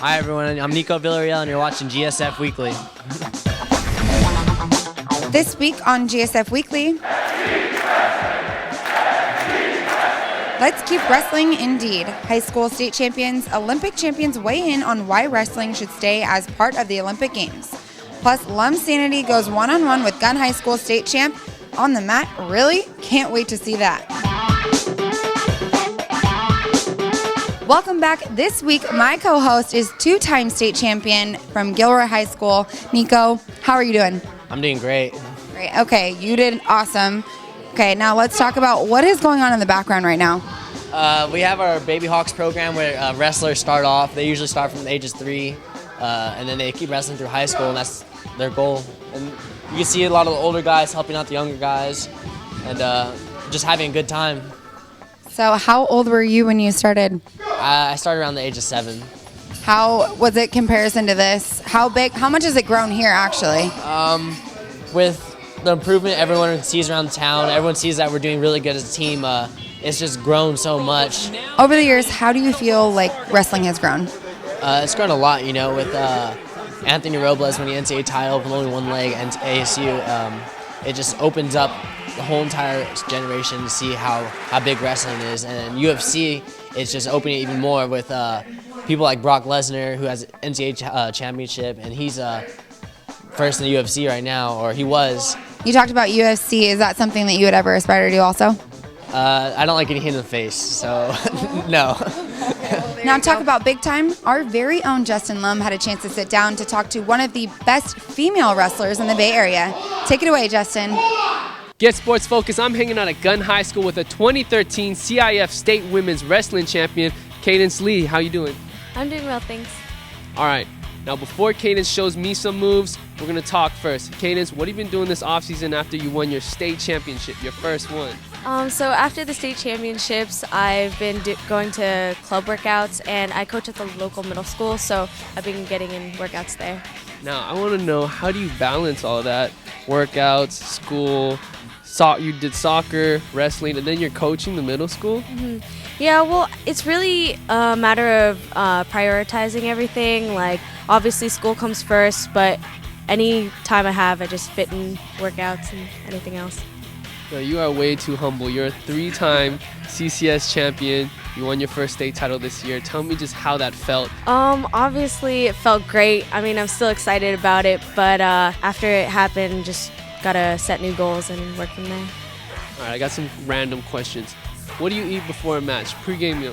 Hi everyone, I'm Nikko Villarreal and you're watching GSF Weekly. This week on GSF Weekly, let's keep wrestling indeed. High school state champions, Olympic champions weigh in on why wrestling should stay as part of the Olympic Games. Plus, Lum Sanity goes one-on-one with Gunn High School state champ on the mat. Really? Can't wait to see that. Welcome back. This week, my co-host is two-time state champion from Gilroy High School, Nikko. How are you doing? I'm doing great. Great. Okay, you did awesome. Okay, now let's talk about what is going on in the background right now. We have our Baby Hawks program where wrestlers start off. They usually start from the ages 3, and then they keep wrestling through high school, and that's their goal. And you can see a lot of the older guys helping out the younger guys, and just having a good time. So how old were you when you started? I started around the age of 7. How was it comparison to this? How much has it grown here actually? With the improvement everyone sees around town, everyone sees that we're doing really good as a team. It's just grown so much. Over the years, how do you feel like wrestling has grown? It's grown a lot, you know, with Anthony Robles winning the NCAA title with only one leg and ASU. It just opens up the whole entire generation to see how big wrestling is. And UFC, it's just opening it even more with people like Brock Lesnar, who has NCAA championship, and he's first in the UFC right now, or he was. You talked about UFC. Is that something that you would ever aspire to do also? I don't like getting hit in the face, so no. Now talk about big time. Our very own Justin Lum had a chance to sit down to talk to one of the best female wrestlers in the Bay Area. Take it away, Justin. Get Sports Focus. I'm hanging out at Gunn High School with a 2013 CIF State Women's Wrestling Champion, Cadence Lee. How you doing? I'm doing well, thanks. All right. Now, before Cadence shows me some moves, we're going to talk first. Cadence, what have you been doing this offseason after you won your state championship, your first one? So after the state championships, I've been going to club workouts, and I coach at the local middle school, so I've been getting in workouts there. Now, I want to know, how do you balance all that? Workouts, school, you did soccer, wrestling, and then you're coaching the middle school? Mm-hmm. Yeah, well, it's really a matter of prioritizing everything. Like, obviously school comes first, but any time I have, I just fit in workouts and anything else. No, you are way too humble. You're a 3-time CCS champion. You won your first state title this year. Tell me just how that felt. Obviously, it felt great. I mean, I'm still excited about it, but after it happened, just gotta set new goals and work from there. All right, I got some random questions. What do you eat before a match, pre-game meal?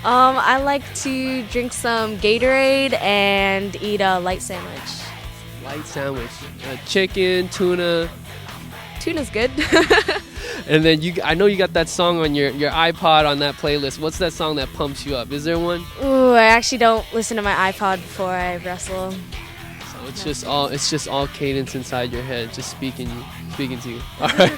I like to drink some Gatorade and eat a light sandwich. Light sandwich. Chicken, tuna. Tuna's good. And then I know you got that song on your iPod on that playlist. What's that song that pumps you up? Is there one? Ooh, I actually don't listen to my iPod before I wrestle. So it's just all Cadence inside your head, just speaking to you. All right.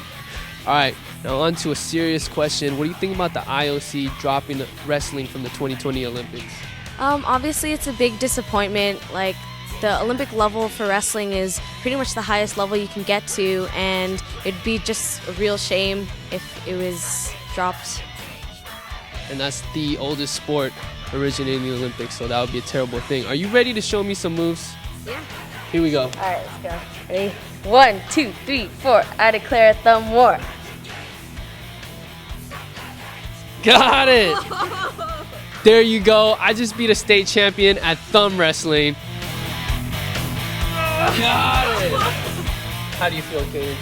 All right, now on to a serious question. What do you think about the IOC dropping wrestling from the 2020 Olympics? Obviously, it's a big disappointment. Like, the Olympic level for wrestling is pretty much the highest level you can get to, and it'd be just a real shame if it was dropped. And that's the oldest sport originating in the Olympics, so that would be a terrible thing. Are you ready to show me some moves? Yeah. Here we go. All right, let's go. Ready? 1, 2, 3, 4. I declare thumb war. Got it! There you go. I just beat a state champion at thumb wrestling. Got it! How do you feel, Katie?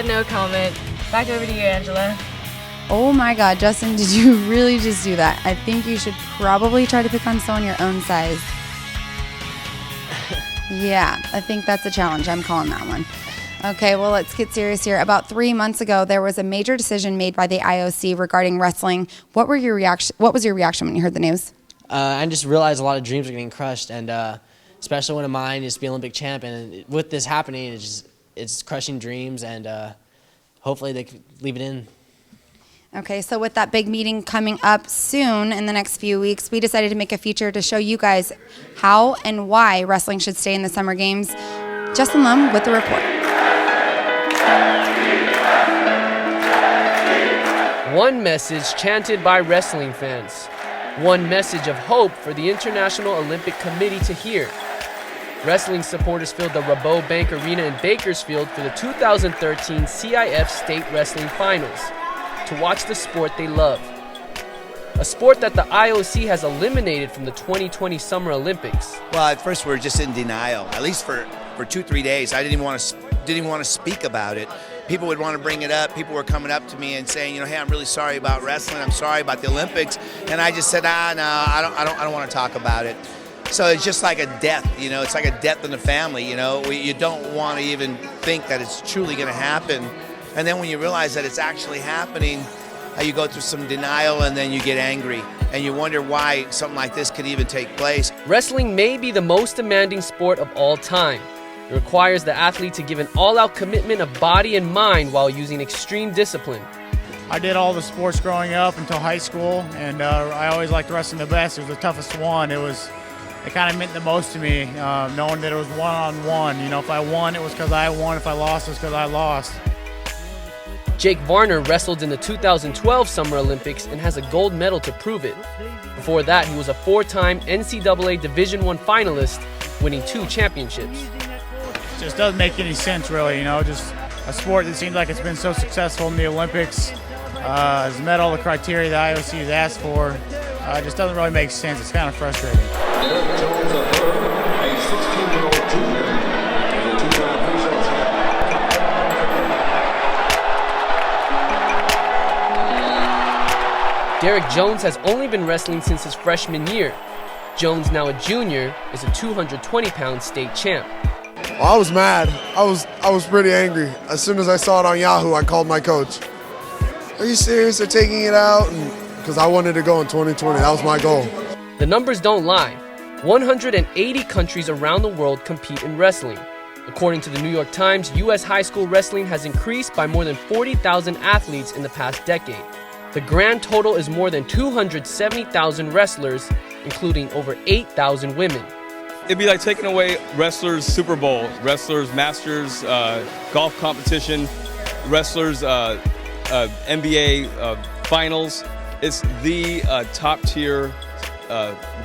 No comment. Back over to you, Angela. Oh my God, Justin, did you really just do that? I think you should probably try to pick on someone your own size. Yeah, I think that's a challenge. I'm calling that one. Okay, well, let's get serious here. About 3 months ago, there was a major decision made by the IOC regarding wrestling. What was your reaction when you heard the news? I just realized a lot of dreams are getting crushed, and especially one of mine is to be Olympic champ. And with this happening, it's crushing dreams, and hopefully they can leave it in. Okay, so with that big meeting coming up soon in the next few weeks, we decided to make a feature to show you guys how and why wrestling should stay in the Summer Games. Justin Lum with the report. One message chanted by wrestling fans. One message of hope for the International Olympic Committee to hear. Wrestling supporters filled the Rabobank Bank Arena in Bakersfield for the 2013 CIF State Wrestling Finals to watch the sport they love. A sport that the IOC has eliminated from the 2020 Summer Olympics. Well, at first we were just in denial, at least for 2-3 days. I didn't even want to speak about it. People would want to bring it up. People were coming up to me and saying, hey, I'm really sorry about wrestling. I'm sorry about the Olympics. And I just said, no, I don't want to talk about it. So it's just like a death, it's like a death in the family, you don't want to even think that it's truly going to happen. And then when you realize that it's actually happening, you go through some denial and then you get angry and you wonder why something like this could even take place. Wrestling may be the most demanding sport of all time. It requires the athlete to give an all-out commitment of body and mind while using extreme discipline. I did all the sports growing up until high school, and I always liked wrestling the best. It was the toughest one. It kind of meant the most to me, knowing that it was one-on-one. If I won, it was because I won. If I lost, it was because I lost. Jake Varner wrestled in the 2012 Summer Olympics and has a gold medal to prove it. Before that, he was a 4-time NCAA Division I finalist, winning 2 championships. It just doesn't make any sense, really, just a sport that seems like it's been so successful in the Olympics, has met all the criteria the IOC has asked for. It just doesn't really make sense. It's kind of frustrating. Derek Jones has only been wrestling since his freshman year. Jones, now a junior, is a 220-pound state champ. Well, I was mad. I was pretty angry. As soon as I saw it on Yahoo, I called my coach. Are you serious? They're taking it out? Because I wanted to go in 2020. That was my goal. The numbers don't lie. 180 countries around the world compete in wrestling. According to the New York Times, U.S. high school wrestling has increased by more than 40,000 athletes in the past decade. The grand total is more than 270,000 wrestlers, including over 8,000 women. It'd be like taking away wrestlers' Super Bowl, wrestlers' Masters, golf competition, wrestlers' NBA finals. It's the top-tier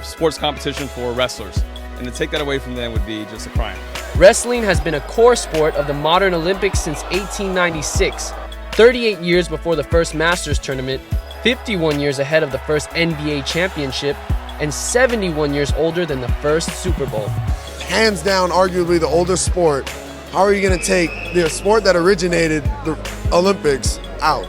sports competition for wrestlers. And to take that away from them would be just a crime. Wrestling has been a core sport of the modern Olympics since 1896. 38 years before the first Masters tournament, 51 years ahead of the first NBA championship, and 71 years older than the first Super Bowl. Hands down, arguably the oldest sport. How are you going to take the sport that originated the Olympics out?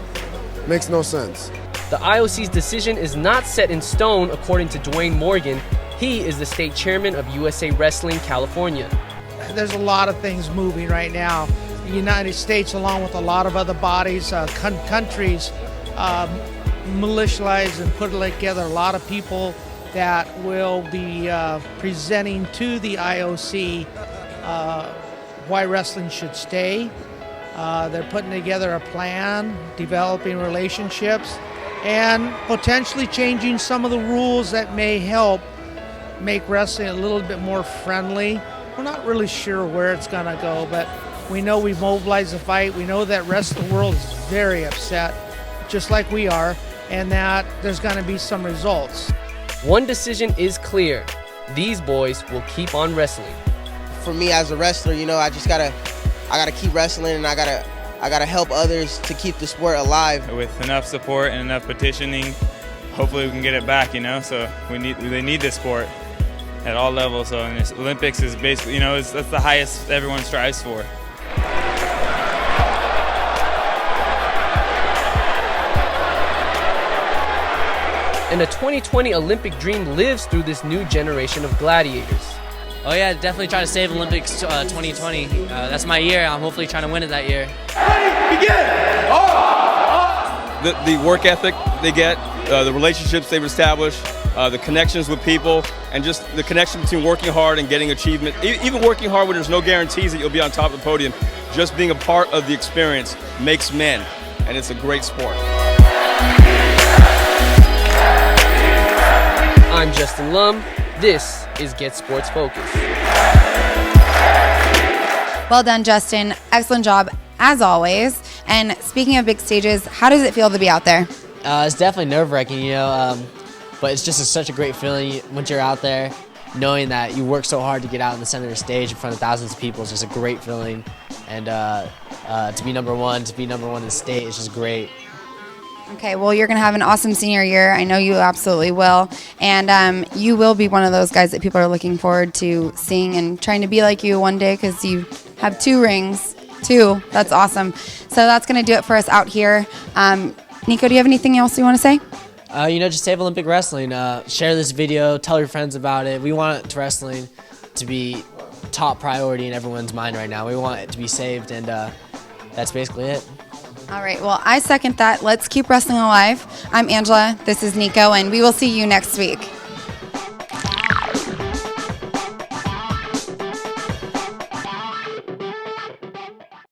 Makes no sense. The IOC's decision is not set in stone, according to Dwayne Morgan. He is the state chairman of USA Wrestling California. There's a lot of things moving right now. The United States, along with a lot of other bodies, countries, militialize and put together a lot of people that will be presenting to the IOC why wrestling should stay. They're putting together a plan, developing relationships, and potentially changing some of the rules that may help make wrestling a little bit more friendly. We're not really sure where it's going to go, but we know we've mobilized the fight. We know that the rest of the world is very upset, just like we are, and that there's going to be some results. One decision is clear. These boys will keep on wrestling. For me as a wrestler, I just gotta keep wrestling, and I gotta help others to keep the sport alive. With enough support and enough petitioning, hopefully we can get it back. So they need this sport at all levels. So and this Olympics is basically, that's the highest everyone strives for. And the 2020 Olympic dream lives through this new generation of gladiators. Oh yeah, definitely try to save Olympics 2020. That's my year. I'm hopefully trying to win it that year. The work ethic they get, the relationships they've established, the connections with people, and just the connection between working hard and getting achievement. Even working hard when there's no guarantees that you'll be on top of the podium, just being a part of the experience makes men, and it's a great sport. I'm Justin Lum. This is Get Sports Focused. Well done, Justin. Excellent job, as always. And speaking of big stages, how does it feel to be out there? It's definitely nerve-wracking. but it's just such a great feeling once you're out there, knowing that you work so hard to get out in the center of the stage in front of thousands of people. It's just a great feeling, and to be number one in the state is just great. Okay, well, you're going to have an awesome senior year. I know you absolutely will. And you will be one of those guys that people are looking forward to seeing and trying to be like you one day, because you have 2 rings. 2. That's awesome. So that's going to do it for us out here. Nikko, do you have anything else you want to say? Just save Olympic wrestling. Share this video. Tell your friends about it. We want wrestling to be top priority in everyone's mind right now. We want it to be saved, and that's basically it. All right, well, I second that. Let's keep wrestling alive. I'm Angela. This is Nikko, and we will see you next week.